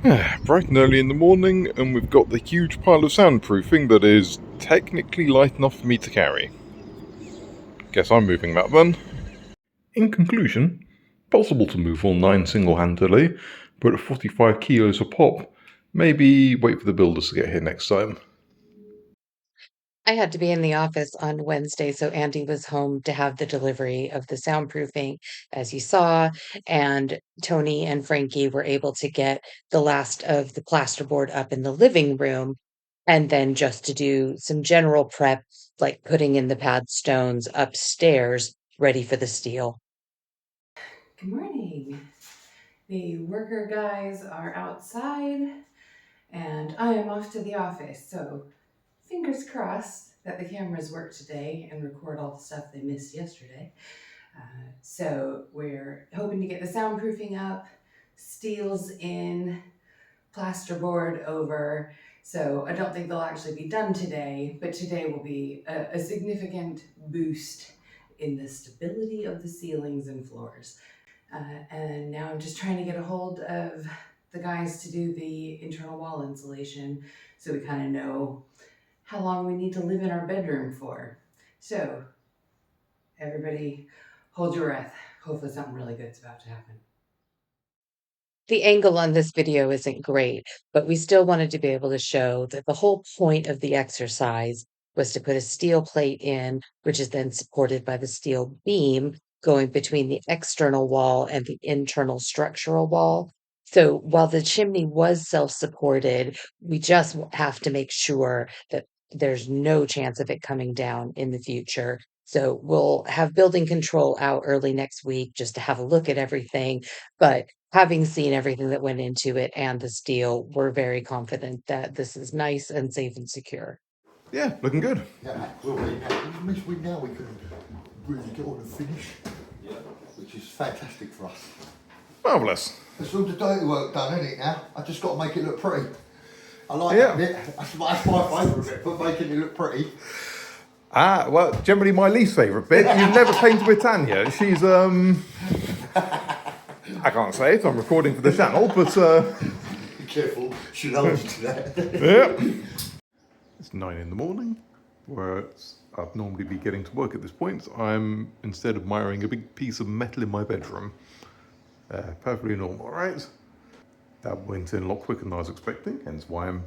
Bright and early in the morning, and we've got the huge pile of soundproofing that is technically light enough for me to carry. Guess I'm moving that then. In conclusion, possible to move all 9 single-handedly, but at 45 kilos a pop, maybe wait for the builders to get here next time. I had to be in the office on Wednesday, so Andy was home to have the delivery of the soundproofing, as you saw, and Tony and Frankie were able to get the last of the plasterboard up in the living room, and then just to do some general prep, like putting in the pad stones upstairs, ready for the steel. Good morning. The worker guys are outside and I am off to the office. So fingers crossed that the cameras work today and record all the stuff they missed yesterday. So we're hoping to get the soundproofing up, steels in, plasterboard over. So I don't think they'll actually be done today, but today will be a significant boost in the stability of the ceilings and floors. And now I'm just trying to get a hold of the guys to do the internal wall insulation so we kind of know how long we need to live in our bedroom for. So everybody hold your breath. Hopefully something really good's about to happen. The angle on this video isn't great, but we still wanted to be able to show that the whole point of the exercise was to put a steel plate in, which is then supported by the steel beam going between the external wall and the internal structural wall. So while the chimney was self-supported, we just have to make sure that there's no chance of it coming down in the future. So we'll have building control out early next week just to have a look at everything. But having seen everything that went into it and the steel, we're very confident that this is nice and safe and secure. Yeah, looking good. Yeah, well, now we can really get on and finish, which is fantastic for us. Marvellous. It's all the dirty work done, isn't it, now? I just got to make it look pretty. I like Yeah. that bit. That's my favourite bit, but making it look pretty. Well, generally my least favourite bit. You've never painted with Tania. She's, I can't say it, I'm recording for the channel, but, Be careful, she knows to that. yeah. It's 9 in the morning, where I'd normally be getting to work at this point. I'm instead admiring a big piece of metal in my bedroom. Perfectly normal, right? That went in a lot quicker than I was expecting, hence why I'm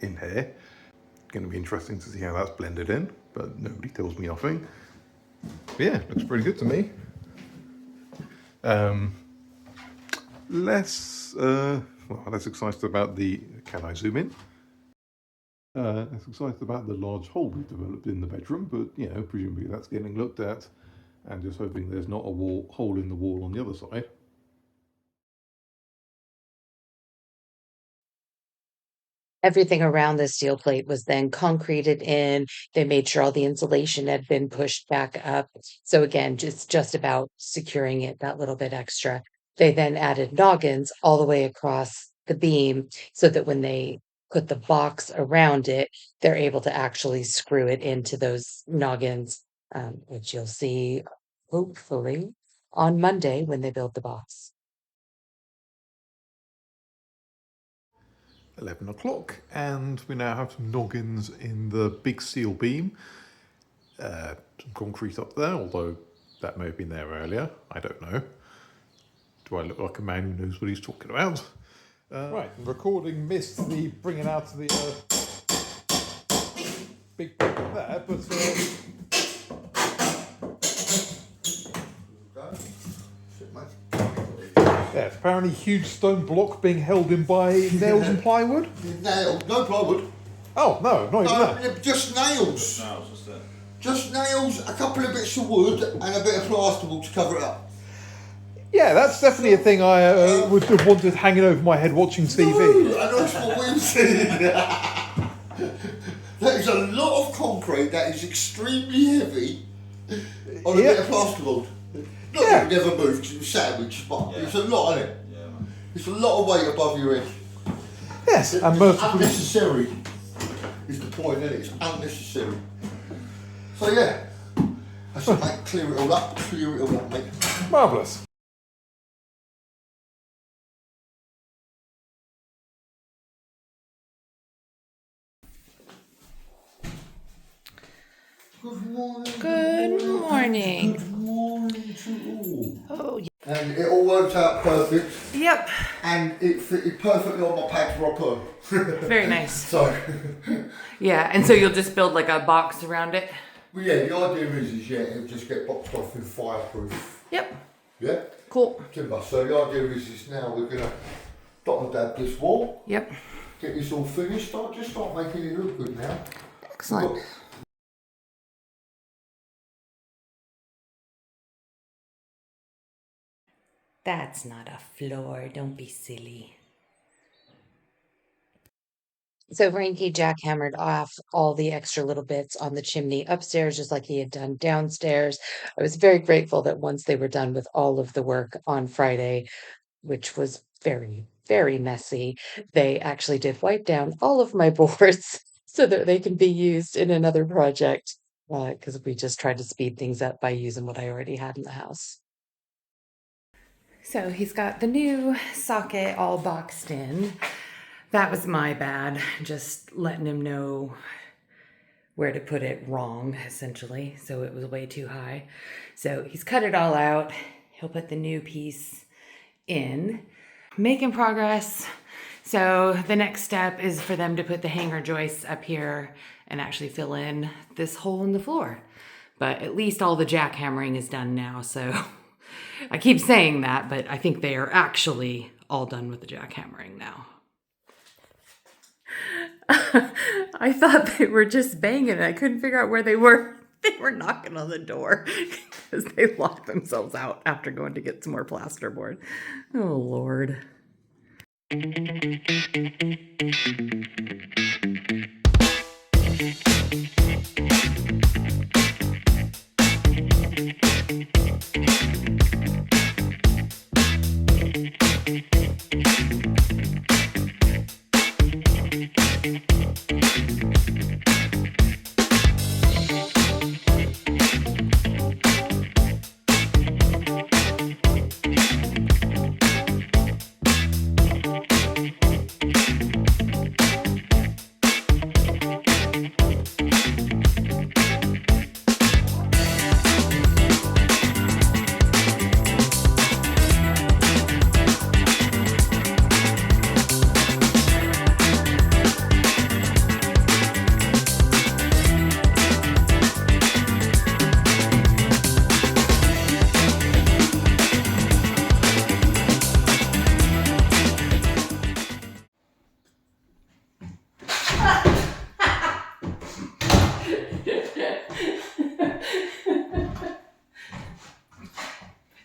in here. Going to be interesting to see how that's blended in, but nobody tells me nothing. Yeah, looks pretty good to me. Less excited about the... Can I zoom in? Less excited about the large hole we've developed in the bedroom, but, you know, presumably that's getting looked at, and just hoping there's not a hole in the wall on the other side. Everything around the steel plate was then concreted in. They made sure all the insulation had been pushed back up. So again, just about securing it that little bit extra. They then added noggins all the way across the beam so that when they put the box around it, they're able to actually screw it into those noggins, which you'll see hopefully on Monday when they build the box. 11 o'clock, and we now have some noggins in the big steel beam. Some concrete up there, although that may have been there earlier. I don't know. Do I look like a man who knows what he's talking about? Right, recording missed the bringing out the big problem there, but yeah, it's apparently huge stone block being held in by nails and plywood. Nails, no plywood. Oh no, not even that. Just nails. Just nails, a couple of bits of wood, and a bit of plasterboard to cover it up. Yeah, that's definitely a thing I would have wanted hanging over my head watching TV. No, and that's what we've seen. That is a lot of concrete that is extremely heavy on a bit of plasterboard. Not that it never moves because it was sandwiched, but it's a lot, isn't it? Yeah, man. It's a lot of weight above your head. Yes, and mercifully unnecessary is the point, isn't it? It's unnecessary. So yeah, I should mate, clear it all up, mate. marvellous. Good morning. Good morning. Good morning to all. Oh, And it all worked out perfect. Yep. And it fitted perfectly on my patch rocker. Very nice. So, Yeah, and so you'll just build like a box around it? well, yeah, the idea is it'll just get boxed off in fireproof. Yep. Yeah? Cool. Timber. So the idea is now we're going to dot and dab this wall, Yep. get this all finished, start making it look good now. Excellent. that's not a floor. Don't be silly. So Frankie jackhammered off all the extra little bits on the chimney upstairs, just like he had done downstairs. I was very grateful that once they were done with all of the work on Friday, which was very, very messy, they actually did wipe down all of my boards so that they can be used in another project. Because we just tried to speed things up by using what I already had in the house. So he's got the new socket all boxed in. That was my bad, just letting him know where to put it wrong, essentially. So it was way too high. So he's cut it all out. He'll put the new piece in. Making progress. So the next step is for them to put the hanger joists up here and actually fill in this hole in the floor. But at least all the jackhammering is done now, so I keep saying that, but I think they are actually all done with the jackhammering now. I thought they were just banging. I couldn't figure out where they were. They were knocking on the door because they locked themselves out after going to get some more plasterboard. Oh, Lord.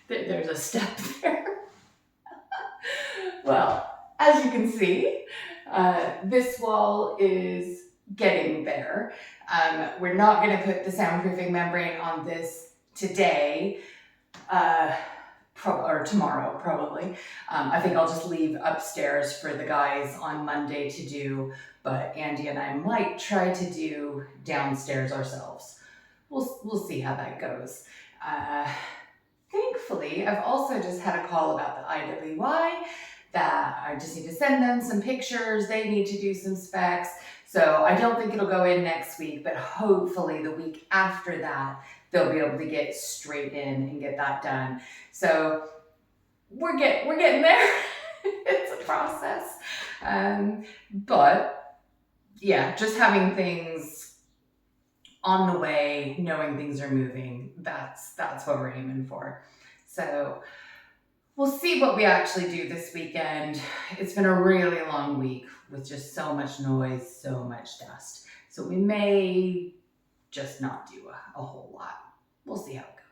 There's a step there. Well, as you can see, this wall is getting there. We're not going to put the soundproofing membrane on this today, or tomorrow probably. I think I'll just leave upstairs for the guys on Monday to do, but Andy and I might try to do downstairs ourselves. We'll see how that goes. Thankfully, I've also just had a call about the IWY that I just need to send them some pictures. They need to do some specs. So I don't think it'll go in next week, but hopefully the week after that, they'll be able to get straight in and get that done. So we're getting there. It's a process. But yeah, just having things on the way, knowing things are moving, that's what we're aiming for. So we'll see what we actually do this weekend. It's been a really long week with just so much noise, so much dust. So we may just not do a whole lot. We'll see how it goes.